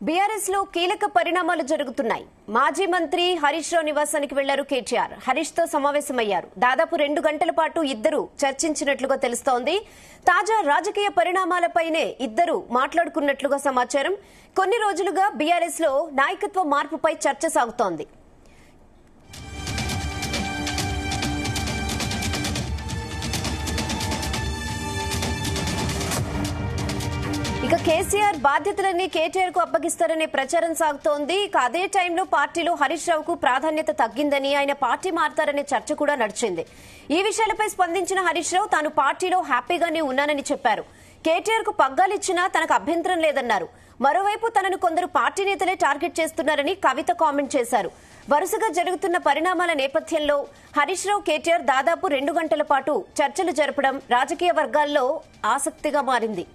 BRS లో కీలక పరిణామాలు జరుగుతున్నాయి. మాజీ మంత్రి హరీష్ రావు నివాసానికి వెళ్లారు కేటీఆర్. హరీష్ తో సమావేశమయ్యారు. దాదాపు 2 గంటల పాటు ఇద్దరు చర్చించినట్లుగా తెలుస్తోంది. తాజా రాజకీయ పరిణామాలపైనే ఇద్దరు మాట్లాడుకున్నట్లుగా సమాచారం. కొన్ని రోజులుగా బీఆర్ఎస్ లో నాయకత్వ మార్పుపై చర్చ సాగుతోంది. ఇక కేసీఆర్ బాధ్యతలన్నీ కేటీఆర్ కు అప్పగిస్తారనే ప్రచారం సాగుతోంది. ఇక అదే టైంలో పార్టీలో హరీష్ రావుకు ప్రాధాన్యత తగ్గిందని, ఆయన పార్టీ మారతారనే చర్చ కూడా నడిచింది. ఈ విషయాలపై స్పందించిన హరీష్ రావు తాను పార్టీలో హ్యాపీగానే ఉన్నానని చెప్పారు. కేటీఆర్ కు పగ్గాలిచ్చినా తనకు అభ్యంతరం లేదన్నారు. మరోవైపు తనను కొందరు పార్టీ నేతలే టార్గెట్ చేస్తున్నారని కవిత కామెంట్ చేశారు. వరుసగా జరుగుతున్న పరిణామాల నేపథ్యంలో హరీష్ రావు కేటీఆర్ దాదాపు 2 గంటల పాటు చర్చలు జరపడం రాజకీయ వర్గాల్లో ఆసక్తిగా మారింది.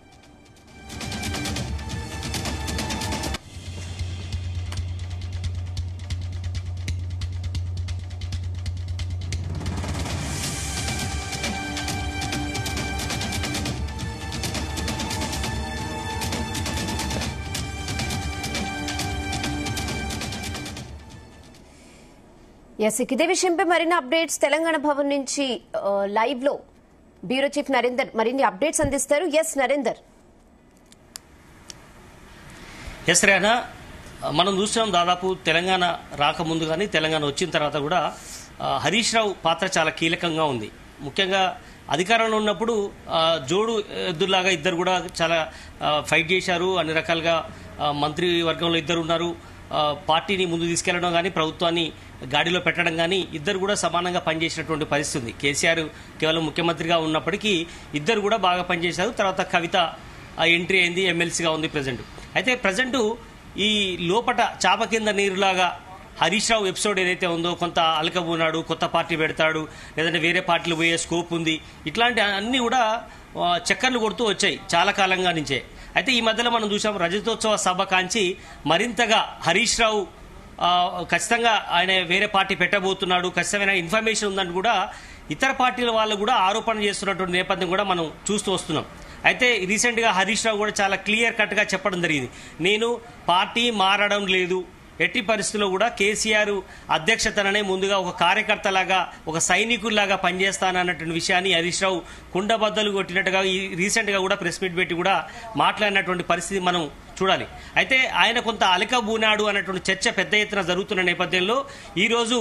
ఇదే విషయంపై మరిన్ని అప్డేట్స్ తెలంగాణ భవన్ నుంచి లైవ్ లో బ్యూరో చీఫ్ నరేందర్ మరిన్ని అప్డేట్స్ అందిస్తారు. నరేందర్. రేనా, మనం చూస్తున్నాం దాదాపు తెలంగాణ రాకముందు కానీ తెలంగాణ వచ్చిన తర్వాత కూడా హరీష్ రావు పాత్ర చాలా కీలకంగా ఉంది. ముఖ్యంగా అధికారంలో ఉన్నప్పుడు జోడు ఎద్దులాగా ఇద్దరు కూడా చాలా ఫైట్ చేశారు. అన్ని రకాలుగా మంత్రివర్గంలో ఇద్దరు ఉన్నారు. పార్టీని ముందు తీసుకెళ్లడం కానీ ప్రభుత్వాన్ని గాడిలో పెట్టడం కానీ ఇద్దరు కూడా సమానంగా పనిచేసినటువంటి పరిస్థితి ఉంది. కేసీఆర్ కేవలం ముఖ్యమంత్రిగా ఉన్నప్పటికీ ఇద్దరు కూడా బాగా పనిచేశారు. తర్వాత కవిత ఎంట్రీ అయింది, ఎమ్మెల్సీగా ఉంది ప్రజెంట్. అయితే ప్రజెంట్ ఈ లోపట చాప కింద నీరులాగా హరీష్ రావు ఎపిసోడ్ ఏదైతే ఉందో, కొంత అలకబోనాడు, కొత్త పార్టీ పెడతాడు, లేదంటే వేరే పార్టీలు పోయే స్కోప్ ఉంది, ఇట్లాంటి అన్ని కూడా చక్కర్లు కొడుతూ వచ్చాయి చాలా కాలంగా నుంచే. అయితే ఈ మధ్యలో మనం చూసాం రజతోత్సవ సభ కాంచి మరింతగా హరీష్ రావు ఖచ్చితంగా ఆయన వేరే పార్టీ పెట్టబోతున్నాడు, ఖచ్చితమైన ఇన్ఫర్మేషన్ ఉందని కూడా ఇతర పార్టీల వాళ్ళు కూడా ఆరోపణ చేస్తున్నటువంటి నేపథ్యం కూడా మనం చూస్తూ వస్తున్నాం. అయితే రీసెంట్ గా హరీష్ రావు కూడా చాలా క్లియర్ కట్ గా చెప్పడం జరిగింది, నేను పార్టీ మారడం లేదు, ఎట్టి పరిస్థితుల్లో కూడా కేసీఆర్ అధ్యక్షతననే ముందుగా ఒక కార్యకర్తలాగా ఒక సైనికుల్లాగా పనిచేస్తానన్నటువంటి విషయాన్ని హరీష్ రావు కుండబద్దలు కొట్టినట్టుగా రీసెంట్ గా కూడా ప్రెస్ మీట్ పెట్టి కూడా మాట్లాడినటువంటి పరిస్థితి మనం చూడాలి. అయితే ఆయన కొంత అలకబూనాడు అన్నటువంటి చర్చ పెద్ద ఎత్తున జరుగుతున్న నేపథ్యంలో ఈరోజు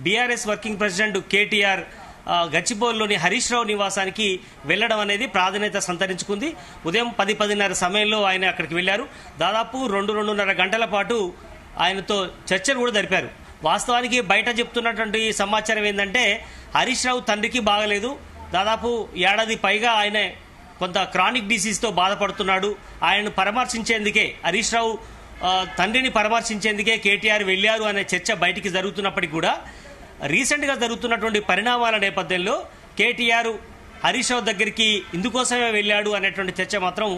బీఆర్ఎస్ వర్కింగ్ ప్రెసిడెంట్ కేటీఆర్ గచ్చిబౌలిలోని హరీష్ రావు నివాసానికి వెళ్లడం అనేది ప్రాధాన్యత సంతరించుకుంది. ఉదయం 10-10:30 సమయంలో ఆయన అక్కడికి వెళ్లారు. దాదాపు 2-2.5 గంటల పాటు ఆయనతో చర్చలు కూడా జరిపారు. వాస్తవానికి బయట చెప్తున్నటువంటి సమాచారం ఏంటంటే హరీష్ రావు తండ్రికి బాగలేదు, దాదాపు ఏడాది పైగా ఆయన కొంత క్రానిక్ డిసీజ్తో బాధపడుతున్నాడు. ఆయనను పరామర్శించేందుకే హరీష్ రావు తండ్రిని పరామర్శించేందుకే కేటీఆర్ వెళ్లారు అనే చర్చ బయటికి జరుగుతున్నప్పటికీ కూడా రీసెంట్గా జరుగుతున్నటువంటి పరిణామాల నేపథ్యంలో కేటీఆర్ హరీష్ రావు దగ్గరికి ఇందుకోసమే వెళ్ళాడు అనేటువంటి చర్చ మాత్రం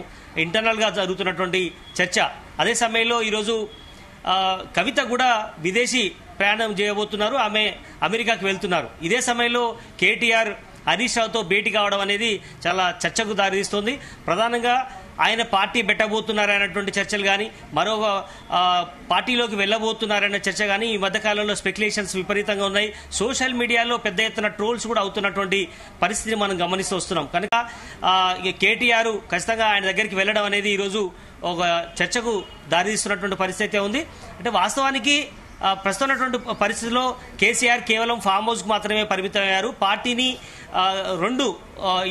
ఇంటర్నల్గా జరుగుతున్నటువంటి చర్చ. అదే సమయంలో ఈరోజు కవిత కూడా విదేశీ ప్రయాణం చేయబోతున్నారు, ఆమె అమెరికాకు వెళ్తున్నారు. ఇదే సమయంలో కేటీఆర్ హరీష్ రావుతో భేటీ కావడం అనేది చాలా చర్చకు దారితీస్తోంది. ప్రధానంగా ఆయన పార్టీ పెట్టబోతున్నారనేటువంటి చర్చలు కానీ, మరొక పార్టీలోకి వెళ్ళబోతున్నారనే చర్చ కానీ ఈ మధ్యకాలంలో స్పెక్యులేషన్స్ విపరీతంగా ఉన్నాయి. సోషల్ మీడియాలో పెద్ద ఎత్తున ట్రోల్స్ కూడా అవుతున్నటువంటి పరిస్థితిని మనం గమనిస్తూ వస్తున్నాం. కనుక కేటీఆర్ ఖచ్చితంగా ఆయన దగ్గరికి వెళ్ళడం అనేది ఈరోజు ఒక చర్చకు దారితీస్తున్నటువంటి పరిస్థితి ఉంది. అంటే వాస్తవానికి ప్రస్తుతం ఉన్నటువంటి పరిస్థితుల్లో కేసీఆర్ కేవలం ఫామ్ హౌస్ కు మాత్రమే పరిమితమయ్యారు. పార్టీని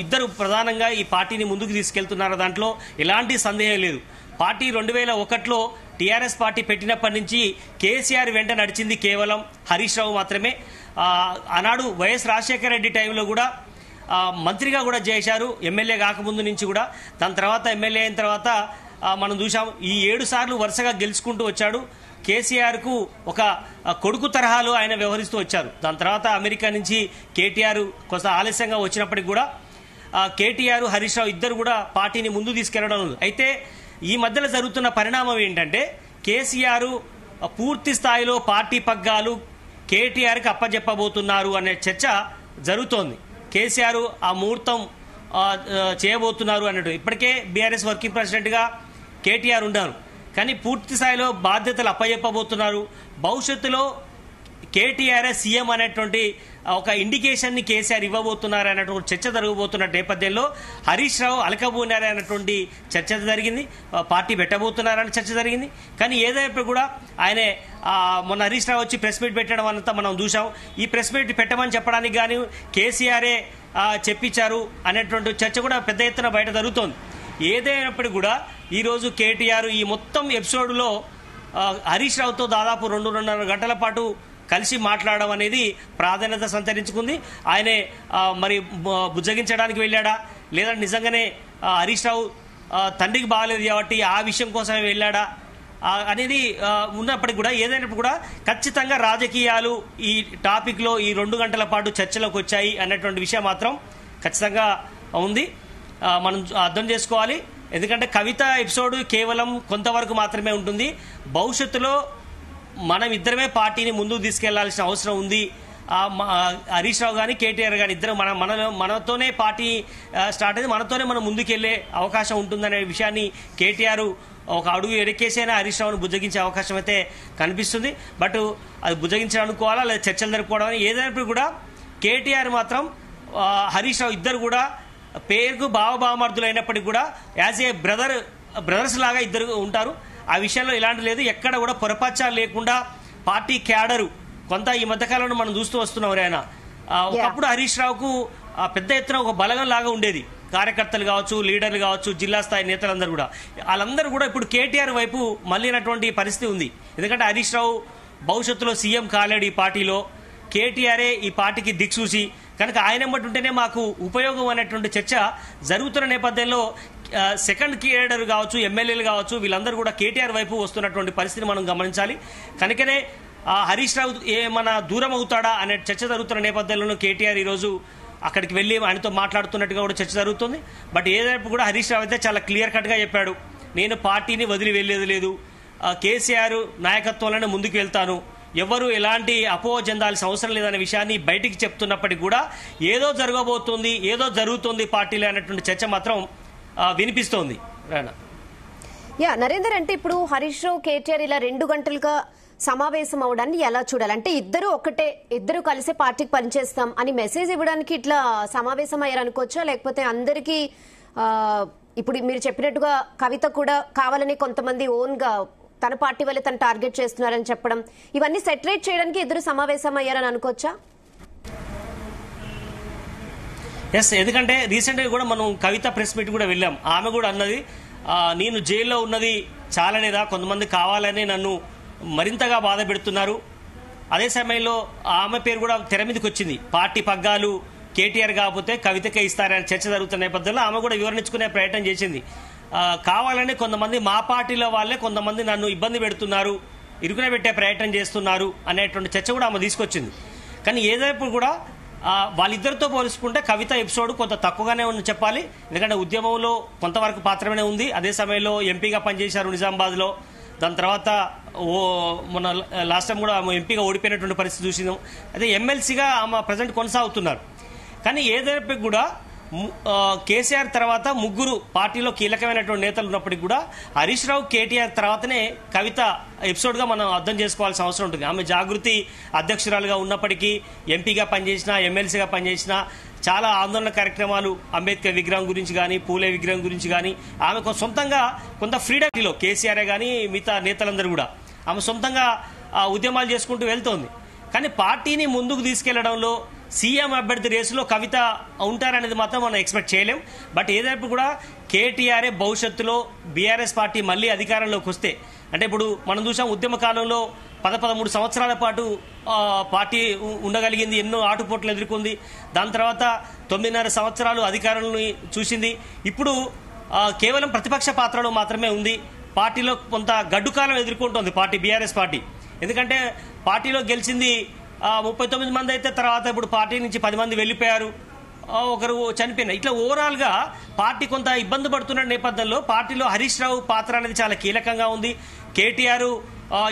ఇద్దరు ప్రధానంగా ఈ పార్టీని ముందుకు తీసుకెళ్తున్నారు, దాంట్లో ఎలాంటి సందేహం లేదు. పార్టీ 2001లో టీఆర్ఎస్ పార్టీ పెట్టినప్పటి నుంచి కేసీఆర్ వెంట నడిచింది కేవలం హరీష్ రావు మాత్రమే. ఆనాడు వైఎస్ రాజశేఖర రెడ్డి టైంలో కూడా మంత్రిగా కూడా చేశారు, ఎమ్మెల్యే కాకముందు నుంచి కూడా. దాని తర్వాత ఎమ్మెల్యే అయిన తర్వాత మనం చూసాం ఈ 7 సార్లు వరుసగా గెలుచుకుంటూ వచ్చాడు. కేసీఆర్ కు ఒక కొడుకు తరహాలో ఆయన వ్యవహరిస్తూ వచ్చారు. దాని తర్వాత అమెరికా నుంచి కేటీఆర్ కొంత ఆలస్యంగా వచ్చినప్పటికి కూడా కేటీఆర్ హరీష్ రావు ఇద్దరు కూడా పార్టీని ముందు తీసుకెళ్లడం. అయితే ఈ మధ్యలో జరుగుతున్న పరిణామం ఏంటంటే కేసీఆర్ పూర్తి స్థాయిలో పార్టీ పగ్గాలు కేటీఆర్కి అప్పజెప్పబోతున్నారు అనే చర్చ జరుగుతోంది. కేసీఆర్ ఆ ముహూర్తం చేయబోతున్నారు అన్నట్టు. ఇప్పటికే బీఆర్ఎస్ వర్కింగ్ ప్రెసిడెంట్ గా కేటీఆర్ ఉన్నారు. కానీ పూర్తి స్థాయిలో బాధ్యతలు అప్పచెప్పబోతున్నారు. భవిష్యత్తులో కేటీఆర్ సీఎం అనేటువంటి ఒక ఇండికేషన్ ని కేసీఆర్ ఇవ్వబోతున్నారు అనేటువంటి చర్చ జరగబోతున్న నేపథ్యంలో హరీష్ రావు అలకబోనారు అనేటువంటి చర్చ జరిగింది. పార్టీ పెట్టబోతున్నారని చర్చ జరిగింది. కానీ ఏదైనా కూడా ఆయనే మొన్న హరీష్ రావు వచ్చి ప్రెస్ మీట్ పెట్టడం అంతా మనం చూసాం. ఈ ప్రెస్ మీట్ పెట్టమని చెప్పడానికి కానీ కేసీఆరే చెప్పించారు అనేటువంటి చర్చ కూడా పెద్ద ఎత్తున బయట జరుగుతోంది. ఏదైనప్పటికీ కూడా ఈరోజు కేటీఆర్ ఈ మొత్తం ఎపిసోడ్లో హరీష్ రావుతో దాదాపు 2.5 గంటల పాటు కలిసి మాట్లాడడం అనేది ప్రాధాన్యత సంతరించుకుంది. ఆయనే మరి బుజ్జగించడానికి వెళ్ళాడా లేదా నిజంగానే హరీష్ రావు తండ్రికి బాగలేదు కాబట్టి ఆ విషయం కోసమే వెళ్ళాడా అనేది ఉన్నప్పటికీ కూడా ఏదైనప్పుడు కూడా ఖచ్చితంగా రాజకీయాలు ఈ టాపిక్లో ఈ 2 గంటల పాటు చర్చలోకి వచ్చాయి అన్నటువంటి విషయం మాత్రం ఖచ్చితంగా ఉంది. మనం అర్థం చేసుకోవాలి. ఎందుకంటే కవిత ఎపిసోడ్ కేవలం కొంతవరకు మాత్రమే ఉంటుంది. భవిష్యత్తులో మనం ఇద్దరమే పార్టీని ముందుకు తీసుకెళ్లాల్సిన అవసరం ఉంది. హరీష్ రావు కానీ కేటీఆర్ కానీ ఇద్దరు మనతోనే పార్టీ స్టార్ట్ అయింది, మనతోనే మనం ముందుకెళ్లే అవకాశం ఉంటుందనే విషయాన్ని కేటీఆర్ ఒక అడుగు ఎరకేసైనా హరీష్ రావును బుజ్జగించే అవకాశం అయితే కనిపిస్తుంది. బట్ అది బుజ్జగించడం అనుకోవాలా లేదా చర్చలు జరుపుకోవడం ఏదైనప్పుడు కూడా కేటీఆర్ మాత్రం హరీష్ రావు ఇద్దరు కూడా పేరుకు బావబావమర్దులు అయినప్పటికీ కూడా యాజ్ ఏ బ్రదర్స్ లాగా ఇద్దరు ఉంటారు. ఆ విషయంలో ఇలాంటి లేదు. ఎక్కడ కూడా పొరపచ్చాలు లేకుండా పార్టీ క్యాడరు కొంత ఈ మధ్యకాలంలో మనం చూస్తూ వస్తున్నాం. ఆయన ఒకప్పుడు హరీష్ రావుకు పెద్ద ఎత్తున ఒక బలగం లాగా ఉండేది. కార్యకర్తలు కావచ్చు, లీడర్లు కావచ్చు, జిల్లా స్థాయి నేతలందరూ కూడా వాళ్ళందరూ కూడా ఇప్పుడు కేటీఆర్ వైపు మళ్ళీనటువంటి పరిస్థితి ఉంది. ఎందుకంటే హరీష్ రావు భవిష్యత్తులో సీఎం కాలేడు ఈ పార్టీలో, కేటీఆరే ఈ పార్టీకి దిక్సూచి కనుక ఆయన ఎమ్మటి ఉంటేనే మాకు ఉపయోగం అనేటువంటి చర్చ జరుగుతున్న నేపథ్యంలో సెకండ్ కేడర్ కావచ్చు, ఎమ్మెల్యేలు కావచ్చు, వీళ్ళందరూ కూడా కేటీఆర్ వైపు వస్తున్నటువంటి పరిస్థితిని మనం గమనించాలి. కనుకనే హరీష్ రావు ఏమన్నా దూరం అవుతాడా అనే చర్చ జరుగుతున్న నేపథ్యంలో కేటీఆర్ ఈరోజు అక్కడికి వెళ్ళి ఆయనతో మాట్లాడుతున్నట్టుగా కూడా చర్చ జరుగుతుంది. బట్ ఏదైనా కూడా హరీష్ రావు అయితే చాలా క్లియర్ కట్గా చెప్పాడు, నేను పార్టీని వదిలి వెళ్లేది లేదు, కేసీఆర్ నాయకత్వంలోనే ముందుకు వెళ్తాను, ఎవరు ఎలాంటి అపోహ చెందాల్సిన అవసరం లేదనే విషయాన్ని బయటికి చెప్తున్నప్పటికీ కూడా ఏదో జరగబోతోంది, ఏదో జరుగుతోంది పార్టీలో అనేటువంటి చర్చ మాత్రం వినిపిస్తోంది. నరేందర్, అంటే ఇప్పుడు హరీష్ రావు కేటీఆర్ ఇలా 2 గంటలుగా సమావేశం అవడాన్ని ఎలా చూడాలి? అంటే ఇద్దరు కలిసి పార్టీకి పనిచేస్తాం అని మెసేజ్ ఇవ్వడానికి ఇట్లా సమావేశం అయ్యారనుకోవచ్చా? లేకపోతే అందరికీ ఇప్పుడు మీరు చెప్పినట్టుగా కవిత కూడా కావాలని కొంతమంది ఓన్ గా తన పార్టీ వల్లే తను టార్గెట్ చేస్తున్నారని చెప్పడం, ఇవన్నీ సెటరేట్ చేయడానికి ఇద్దరు సమావేశం అయ్యారని అనుకోవచ్చా? ఎస్, ఎందుకంటే రీసెంట్ గా కూడా మనం కవిత ప్రెస్ మీట్ కూడా వెళ్ళాం. ఆమె కూడా అన్నది, నేను జైల్లో ఉన్నది చాలనేదా, కొంతమంది కావాలని నన్ను మరింతగా బాధ పెడుతున్నారు. అదే సమయంలో ఆమె పేరు కూడా తెర మీదకి వచ్చింది. పార్టీ పగ్గాలు కేటీఆర్ కాకపోతే కవితకే ఇస్తారని చర్చ జరుగుతున్న నేపథ్యంలో ఆమె కూడా వివరించుకునే ప్రయత్నం చేసింది. కావాలని కొంతమంది మా పార్టీలో వాళ్ళే కొంతమంది నన్ను ఇబ్బంది పెడుతున్నారు, ఇరుకునే పెట్టే ప్రయత్నం చేస్తున్నారు అనేటువంటి చర్చ కూడా ఆమె తీసుకొచ్చింది. కానీ ఏదైనా కూడా వాళ్ళిద్దరితో పోల్చుకుంటే కవిత ఎపిసోడ్ కొంత తక్కువగానే ఉంది చెప్పాలి. ఎందుకంటే ఉద్యమంలో కొంతవరకు పాత్రమే ఉంది. అదే సమయంలో ఎంపీగా పనిచేశారు నిజామాబాద్లో. దాని తర్వాత మొన్న లాస్ట్ టైం కూడా ఆమె ఎంపీగా ఓడిపోయినటువంటి పరిస్థితి చూసినాం. అదే ఎమ్మెల్సీగా ఆమె ప్రజెంట్ కొనసాగుతున్నారు. కానీ ఏదైనా కూడా కేసీఆర్ తర్వాత ముగ్గురు పార్టీలో కీలకమైనటువంటి నేతలు ఉన్నప్పటికీ కూడా హరీష్ రావు కేటీఆర్ తర్వాతనే కవిత ఎపిసోడ్గా మనం అర్థం చేసుకోవాల్సిన అవసరం ఉంటుంది. ఆమె జాగృతి అధ్యక్షురాలుగా ఉన్నప్పటికీ ఎంపీగా పనిచేసినా, ఎమ్మెల్సీగా పనిచేసినా చాలా ఆందోళన కార్యక్రమాలు అంబేద్కర్ విగ్రహం గురించి కానీ, పూలే విగ్రహం గురించి కానీ ఆమె సొంతంగా కొంత ఫ్రీడమ్లో కేసీఆర్ కానీ మిగతా నేతలందరూ కూడా ఆమె సొంతంగా ఉద్యమాలు చేసుకుంటూ వెళ్తోంది. కానీ పార్టీని ముందుకు తీసుకెళ్లడంలో సీఎం అభ్యర్థి రేసులో కవిత ఉంటారనేది మాత్రం మనం ఎక్స్పెక్ట్ చేయలేం. బట్ ఏదైనా కూడా కేటీఆర్ఏ భవిష్యత్తులో బీఆర్ఎస్ పార్టీ మళ్ళీ అధికారంలోకి వస్తే, అంటే ఇప్పుడు మనం చూసాం ఉద్యమ కాలంలో 13 సంవత్సరాల పాటు పార్టీ ఉండగలిగింది, ఎన్నో ఆటుపోట్లు ఎదుర్కొంది. దాని తర్వాత 9.5 సంవత్సరాలు అధికారాన్ని చూసింది. ఇప్పుడు కేవలం ప్రతిపక్ష పాత్రలో మాత్రమే ఉంది. పార్టీలో కొంత గడ్డుకాలం ఎదుర్కొంటోంది పార్టీ, బీఆర్ఎస్ పార్టీ. ఎందుకంటే పార్టీలో గెలిచింది 39 మంది అయితే తర్వాత ఇప్పుడు పార్టీ నుంచి 10 మంది వెళ్ళిపోయారు, ఒకరు చనిపోయినారు. ఇట్లా ఓవరాల్ గా పార్టీ కొంత ఇబ్బంది పడుతున్న నేపథ్యంలో పార్టీలో హరీష్ రావు పాత్ర అనేది చాలా కీలకంగా ఉంది. కేటీఆర్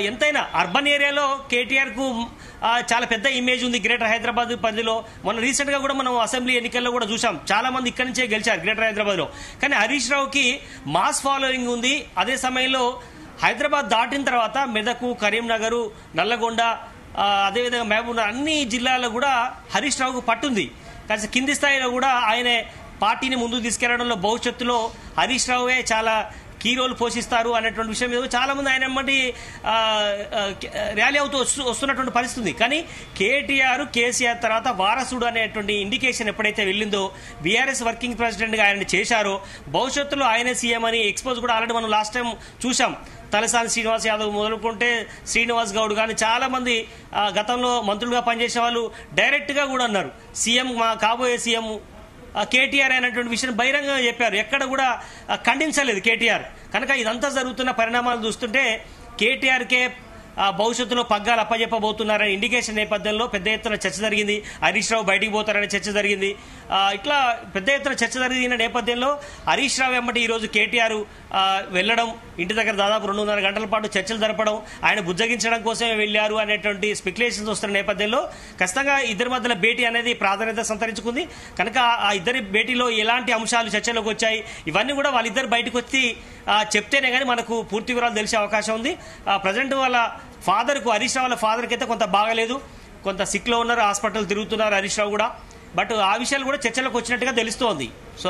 ఎంతైనా అర్బన్ ఏరియాలో కేటీఆర్ కు చాలా పెద్ద ఇమేజ్ ఉంది గ్రేటర్ హైదరాబాద్ పరిధిలో. మొన్న రీసెంట్ గా కూడా మనం అసెంబ్లీ ఎన్నికల్లో కూడా చూసాం, చాలా మంది ఇక్కడి నుంచే గెలిచారు గ్రేటర్ హైదరాబాద్ లో. కానీ హరీష్ రావుకి మాస్ ఫాలోయింగ్ ఉంది. అదే సమయంలో హైదరాబాద్ దాటిన తర్వాత మెదకు, కరీంనగర్, నల్లగొండ, అదేవిధంగా మహబూబ్నగర్ అన్ని జిల్లాల్లో కూడా హరీష్ రావుకు పట్టుంది. కానీ కింది స్థాయిలో కూడా ఆయనే పార్టీని ముందుకు తీసుకెళ్లడంలో భవిష్యత్తులో హరీష్ రావుయే చాలా కీ రోల్ పోషిస్తారు అనేటువంటి విషయం మీద చాలా మంది ఆయన ఎమ్మటి ర్యాలీ అవుతూ వస్తున్నటువంటి పరిస్థితి. కానీ కేటీఆర్, కేసీఆర్ తర్వాత వారసుడు అనేటువంటి ఇండికేషన్ ఎప్పుడైతే వెళ్ళిందో, బీఆర్ఎస్ వర్కింగ్ ప్రెసిడెంట్ గా ఆయన చేశారో, భవిష్యత్తులో ఆయనే సీఎం అని ఎక్స్పోజ్ కూడా ఆల్రెడీ మనం లాస్ట్ టైం చూసాం. తలసాని శ్రీనివాస్ యాదవ్ మొదలుకుంటే శ్రీనివాస్ గౌడ్ కానీ చాలా మంది గతంలో మంత్రులుగా పనిచేసే వాళ్ళు డైరెక్ట్ గా కూడా అన్నారు సీఎం, మా కాబోయే సీఎం కేటీఆర్ అనేటువంటి విషయం బహిరంగంగా చెప్పారు. ఎక్కడ కూడా ఖండించలేదు కేటీఆర్. కనుక ఇదంతా జరుగుతున్న పరిణామాలు చూస్తుంటే కేటీఆర్కే భవిష్యత్తులో పగ్గాలు అప్పజెప్పబోతున్నారనే ఇండికేషన్ నేపథ్యంలో పెద్ద ఎత్తున చర్చ జరిగింది. హరీష్ రావు బయటికి పోతారనే చర్చ జరిగింది. ఇట్లా పెద్ద ఎత్తున చర్చ జరిగిన నేపథ్యంలో హరీష్ రావు వెంబడి ఈరోజు కేటీఆర్ వెళ్లడం, ఇంటి దగ్గర దాదాపు 2.5 గంటల పాటు చర్చలు జరపడం, ఆయన బుజ్జగించడం కోసమే వెళ్లారు అనేటువంటి స్పెక్యులేషన్స్ వస్తున్న నేపథ్యంలో ఖచ్చితంగా ఇద్దరి మధ్యన భేటీ అనేది ప్రాధాన్యత సంతరించుకుంది. కనుక ఆ ఇద్దరి భేటీలో ఎలాంటి అంశాలు చర్చలోకి వచ్చాయి, ఇవన్నీ కూడా వాళ్ళిద్దరు బయటకు వచ్చి చెప్తేనే కానీ మనకు పూర్తి వివరాలు తెలిసే అవకాశం ఉంది. ప్రజెంట్ వాళ్ళ ఫాదర్కు, హరీష్ రావు వాళ్ళ ఫాదర్కి అయితే కొంత బాగలేదు, కొంత సిక్లో ఉన్నారు, హాస్పిటల్ తిరుగుతున్నారు హరీష్ రావు కూడా. బట్ ఆ విషయాలు కూడా చర్చలోకి వచ్చినట్టుగా తెలుస్తోంది. సో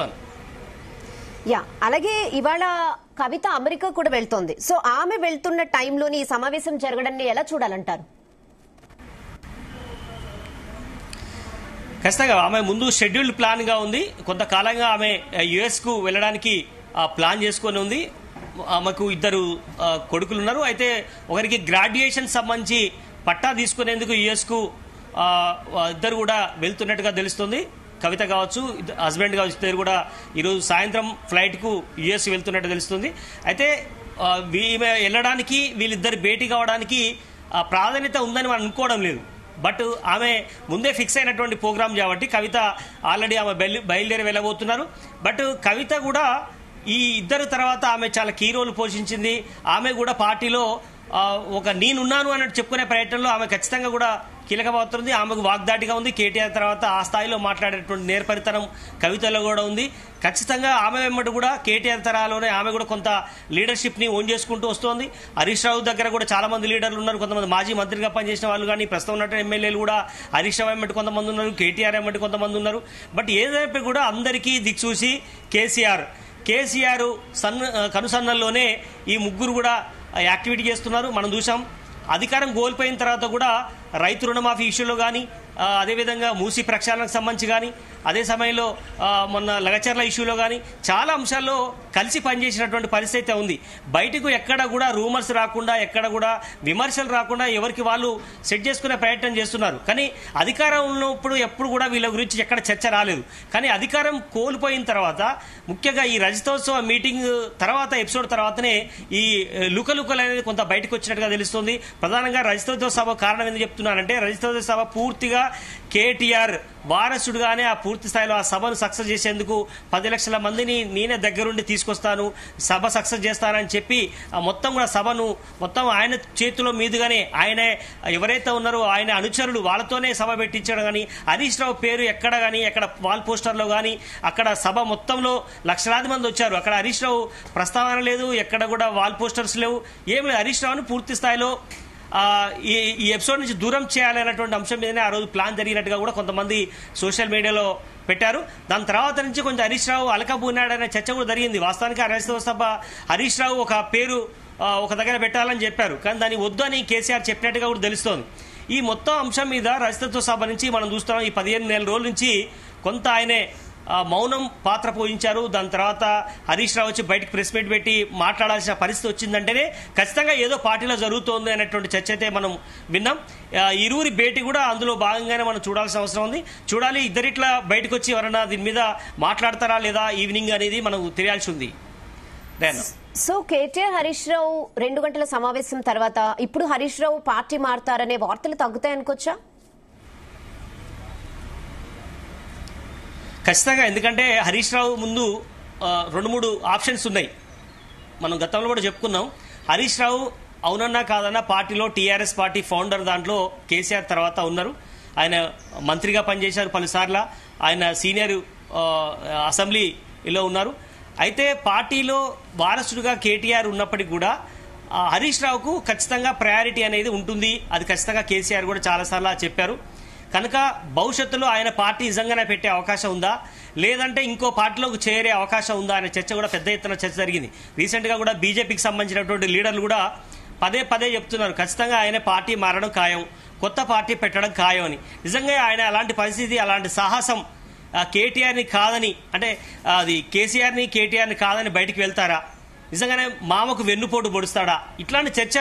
అలాగే ఇవాళ కవిత అమెరికా కూడా వెళ్తోంది. సో ఆమె వెళ్తున్న టైంలోని ఈ సమావేశం జరగడాన్ని ఎలా చూడాలంటారు? ఖచ్చితంగా ఆమె ముందు షెడ్యూల్డ్ ప్లాన్ గా ఉంది. కొంతకాలంగా ఆమె యుఎస్ కు వెళ్ళడానికి ప్లాన్ చేసుకొని ఉంది. ఆమెకు 2 కొడుకులు ఉన్నారు. అయితే ఒకరికి గ్రాడ్యుయేషన్ సంబంధించి పట్టా తీసుకునేందుకు యుఎస్ కు 2 కూడా వెళ్తున్నట్టుగా తెలుస్తుంది. కవిత కావచ్చు, హస్బెండ్ కావచ్చు, 2 కూడా ఈరోజు సాయంత్రం ఫ్లైట్ కు యుఎస్ వెళ్తున్నట్టు తెలుస్తుంది. అయితే ఈమె వెళ్ళడానికి, వీళ్ళిద్దరు భేటీ కావడానికి ప్రాధాన్యత ఉందని మనం అనుకోవడం లేదు. బట్ ఆమె ముందే ఫిక్స్ అయినటువంటి ప్రోగ్రామ్ కాబట్టి కవిత ఆల్రెడీ ఆమె బయలుదేరి వెళ్ళబోతున్నారు. బట్ కవిత కూడా ఈ 2 తర్వాత ఆమె చాలా కీ రోల్ పోషించింది. ఆమె కూడా పార్టీలో ఒక నేనున్నాను అన్నట్టు చెప్పుకునే ప్రయత్నంలో ఆమె ఖచ్చితంగా కూడా కీలకమవుతుంది. ఆమెకు వాగ్దాటిగా ఉంది. కేటీఆర్ తర్వాత ఆ స్థాయిలో మాట్లాడేటువంటి నేర్పరితనం కవితలో కూడా ఉంది. ఖచ్చితంగా ఆమె వెంబడి కూడా కేటీఆర్ తరాలోనే ఆమె కూడా కొంత లీడర్షిప్ ని ఓన్ చేసుకుంటూ వస్తోంది. హరీష్ రావు దగ్గర కూడా చాలా మంది లీడర్లు ఉన్నారు. కొంతమంది మాజీ మంత్రిగా పనిచేసిన వాళ్ళు కానీ, ప్రస్తుతం ఉన్నటువంటి ఎమ్మెల్యేలు కూడా హరీష్ రావు వెంబడి కొంతమంది ఉన్నారు, కేటీఆర్ వెంబడి కొంతమంది ఉన్నారు. బట్ ఏదైతే కూడా అందరికీ దిక్సూసి కేసీఆర్ కనుసన్నల్లోనే ఈ ముగ్గురు కూడా యాక్టివిటీ చేస్తున్నారు. మనం చూసాం అధికారం కోల్పోయిన తర్వాత కూడా రైతు రుణమాఫీ ఇష్యూలో కానీ, అదేవిధంగా మూసీ ప్రక్షాళనకు సంబంధించి కానీ, అదే సమయంలో మొన్న లగచర్ల ఇష్యూలో కానీ చాలా అంశాల్లో కలిసి పనిచేసినటువంటి పరిస్థితి ఉంది. బయటకు ఎక్కడ కూడా రూమర్స్ రాకుండా, ఎక్కడ కూడా విమర్శలు రాకుండా ఎవరికి వాళ్ళు సెట్ చేసుకునే ప్రయత్నం చేస్తున్నారు. కానీ అధికారం ఉన్నప్పుడు ఎప్పుడు కూడా వీళ్ళ గురించి ఎక్కడ చర్చ రాలేదు. కానీ అధికారం కోల్పోయిన తర్వాత, ముఖ్యంగా ఈ రజతోత్సవ మీటింగ్ తర్వాత ఎపిసోడ్ తర్వాతనే ఈ లుకలుకలు అనేది కొంత బయటకు వచ్చినట్టుగా తెలుస్తుంది. ప్రధానంగా రజతోత్సవ సభ కారణం ఎందుకు చెప్తున్నానంటే, రజతోత్సవ సభ పూర్తిగా కేటీఆర్ వారసుడుగానే ఆ పూర్తి స్థాయిలో ఆ సభను సక్సెస్ చేసేందుకు 10 లక్షల మందిని నేనే దగ్గరుండి తీసుకొస్తాను, సభ సక్సెస్ చేస్తానని చెప్పి మొత్తం కూడా సభను మొత్తం ఆయన చేతిలో మీదుగానే, ఆయనే ఎవరైతే ఉన్నారో ఆయన అనుచరులు వాళ్ళతోనే సభ పెట్టించడం కానీ, హరీష్ రావు పేరు ఎక్కడ కానీ, ఎక్కడ వాల్ పోస్టర్లో కానీ, అక్కడ సభ మొత్తంలో లక్షలాది మంది వచ్చారు. అక్కడ హరీష్ రావు ప్రస్తావన లేదు, ఎక్కడ కూడా వాల్ పోస్టర్స్ లేవు, ఏమి లేదు. హరీష్ రావును పూర్తి స్థాయిలో ఈ ఎపిసోడ్ నుంచి దూరం చేయాలనేటువంటి అంశం మీదనే ఆ రోజు ప్లాన్ జరిగినట్టుగా కూడా కొంతమంది సోషల్ మీడియాలో పెట్టారు. దాని తర్వాత నుంచి కొంచెం హరీష్ రావు అలకబూనాడనే చర్చ కూడా జరిగింది. వాస్తవానికి రజతోత్సవ సభ హరీష్ రావు ఒక పేరు ఒక దగ్గర పెట్టాలని చెప్పారు, కానీ దాన్ని వద్దు అని కేసీఆర్ చెప్పినట్టుగా కూడా తెలుస్తోంది. ఈ మొత్తం అంశం మీద రజతోత్సవ సభ నుంచి మనం చూస్తున్నాం ఈ 15 నెలల రోజుల నుంచి కొంత ఆయనే మౌనం పాత్ర పోయించారు. దాని తర్వాత హరీష్ రావు వచ్చి బయటకు ప్రెస్ మీట్ పెట్టి మాట్లాడాల్సిన పరిస్థితి వచ్చిందంటేనే ఖచ్చితంగా ఏదో పార్టీలో జరుగుతోంది అనేటువంటి చర్చ అయితే మనం విన్నాం. ఇరువురి భేటీ కూడా అందులో భాగంగానే మనం చూడాల్సిన అవసరం ఉంది. చూడాలి ఇద్దరిట్లా బయటకు వచ్చి ఎవరన్నా దీని మీద మాట్లాడతారా లేదా ఈవినింగ్ అనేది మనకు తెలియాల్సి ఉంది. సో కేటీఆర్ హరీష్ రావు 2 గంటల సమావేశం తర్వాత ఇప్పుడు హరీష్ రావు పార్టీ మారుతారనే వార్తలు తగ్గుతాయనుకోవచ్చా? ఖచ్చితంగా. ఎందుకంటే హరీష్ రావు ముందు 2-3 ఆప్షన్స్ ఉన్నాయి. మనం గతంలో కూడా చెప్పుకున్నాం. హరీష్ రావు అవునన్నా కాదన్నా పార్టీలో టీఆర్ఎస్ పార్టీ ఫౌండర్ దాంట్లో కేసీఆర్ తర్వాత ఉన్నారు. ఆయన మంత్రిగా పనిచేశారు పలుసార్లు. ఆయన సీనియర్ అసెంబ్లీలో ఉన్నారు. అయితే పార్టీలో వారసుడుగా కేటీఆర్ ఉన్నప్పటికీ కూడా హరీష్ రావుకు ఖచ్చితంగా ప్రయారిటీ అనేది ఉంటుంది. అది ఖచ్చితంగా కేసీఆర్ కూడా చాలాసార్లు చెప్పారు. కనుక భవిష్యత్తులో ఆయన పార్టీ నిజంగానే పెట్టే అవకాశం ఉందా, లేదంటే ఇంకో పార్టీలోకి చేరే అవకాశం ఉందా అనే చర్చ కూడా పెద్ద ఎత్తున చర్చ జరిగింది. రీసెంట్గా కూడా బీజేపీకి సంబంధించినటువంటి లీడర్లు కూడా పదే పదే చెప్తున్నారు ఖచ్చితంగా ఆయన పార్టీ మారడం ఖాయం, కొత్త పార్టీ పెట్టడం ఖాయం అని. నిజంగా ఆయన అలాంటి పరిస్థితి, అలాంటి సాహసం కేటీఆర్ని కాదని, అంటే అది కేసీఆర్ని కేటీఆర్ని కాదని బయటికి వెళ్తారా, నిజంగానే మామకు వెన్నుపోటు పొడుస్తాడా, ఇట్లాంటి చర్చ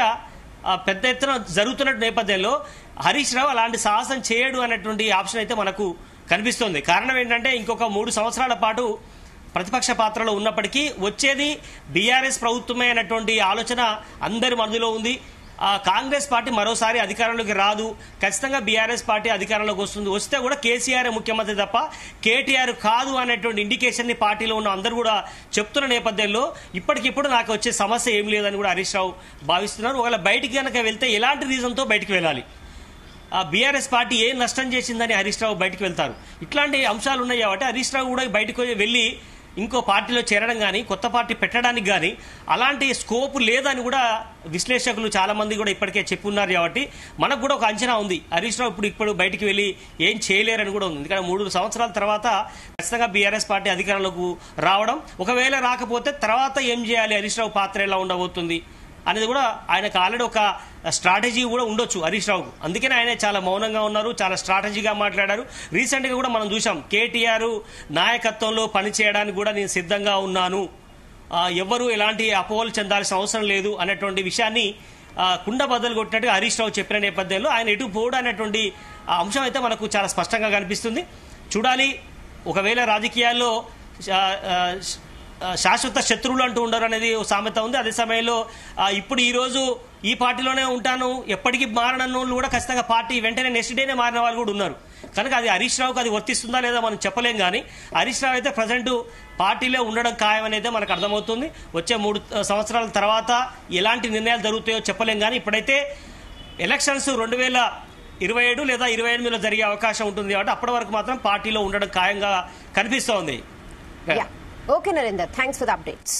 పెద్ద ఎత్తున జరుగుతున్న నేపథ్యంలో హరీష్ రావు అలాంటి సాహసం చేయడు అనేటువంటి ఆప్షన్ అయితే మనకు కనిపిస్తోంది. కారణం ఏంటంటే ఇంకొక 3 సంవత్సరాల పాటు ప్రతిపక్ష పాత్రలో ఉన్నప్పటికీ వచ్చేది బీఆర్ఎస్ ప్రభుత్వమే అనేటువంటి ఆలోచన అందరి మనసులో ఉంది. కాంగ్రెస్ పార్టీ మరోసారి అధికారంలోకి రాదు, ఖచ్చితంగా బీఆర్ఎస్ పార్టీ అధికారంలోకి వస్తుంది, వస్తే కూడా కేసీఆర్ ముఖ్యమంత్రి తప్ప కేటీఆర్ కాదు అనేటువంటి ఇండికేషన్ ని పార్టీలో ఉన్న అందరూ కూడా చెప్తున్న నేపథ్యంలో ఇప్పటికిప్పుడు నాకు వచ్చే సమస్య ఏం లేదని కూడా హరీష్ రావు భావిస్తున్నారు. ఒకవేళ బయటికి కనుక వెళ్తే ఎలాంటి రీజన్తో బయటికి వెళ్ళాలి, బీఆర్ఎస్ పార్టీ ఏం నష్టం చేసిందని హరీష్ రావు బయటకు వెళ్తారు, ఇట్లాంటి అంశాలు ఉన్నాయి కాబట్టి హరీష్ రావు కూడా బయటకు వెళ్ళి ఇంకో పార్టీలో చేరడం కానీ కొత్త పార్టీ పెట్టడానికి కానీ అలాంటి స్కోప్ లేదని కూడా విశ్లేషకులు చాలా మంది కూడా ఇప్పటికే చెప్పున్నారు. కాబట్టి మనకు కూడా ఒక అంచనా ఉంది హరీష్ రావు ఇప్పుడు బయటికి వెళ్ళి ఏం చేయలేరని కూడా ఉంది. ఎందుకంటే 3 సంవత్సరాల తర్వాత ఖచ్చితంగా బీఆర్ఎస్ పార్టీ అధికారంలోకి రావడం, ఒకవేళ రాకపోతే తర్వాత ఏం చేయాలి, హరీష్ రావు పాత్ర ఎలా ఉండబోతుంది అనేది కూడా ఆయనకు ఆల్రెడీ ఒక స్ట్రాటజీ కూడా ఉండొచ్చు హరీష్ రావుకు. అందుకనే ఆయన చాలా మౌనంగా ఉన్నారు, చాలా స్ట్రాటజీగా మాట్లాడారు. రీసెంట్గా కూడా మనం చూసాం కేటీఆర్ నాయకత్వంలో పనిచేయడానికి కూడా నేను సిద్ధంగా ఉన్నాను, ఎవరు ఎలాంటి అపోహలు చెందాల్సిన అవసరం లేదు అనేటువంటి విషయాన్ని కుండ బద్దలు కొట్టినట్టుగా హరీష్ రావు చెప్పిన నేపథ్యంలో ఆయన ఎటు పోవడం అనేటువంటి అంశం అయితే మనకు చాలా స్పష్టంగా కనిపిస్తుంది. చూడాలి, ఒకవేళ రాజకీయాల్లో శాశ్వత శత్రువులు అంటూ ఉండరు అనేది సామెత ఉంది. అదే సమయంలో ఇప్పుడు ఈ రోజు ఈ పార్టీలోనే ఉంటాను ఎప్పటికీ మారనన్న వాళ్ళు కూడా ఖచ్చితంగా పార్టీ వెంటనే నెక్స్ట్ డేనే మారిన వాళ్ళు కూడా ఉన్నారు. కనుక అది హరీష్ రావుకి అది వర్తిస్తుందా లేదా మనం చెప్పలేం. కానీ హరీష్ రావు అయితే ప్రజెంట్ పార్టీలో ఉండడం ఖాయం అనేది మనకు అర్థమవుతుంది. వచ్చే 3 సంవత్సరాల తర్వాత ఎలాంటి నిర్ణయాలు జరుగుతాయో చెప్పలేం. కానీ ఇప్పుడైతే ఎలక్షన్స్ 2027 లేదా 28లో జరిగే అవకాశం ఉంటుంది కాబట్టి అప్పటి వరకు మాత్రం పార్టీలో ఉండడం ఖాయంగా కనిపిస్తోంది. Okay Narender, thanks for the updates.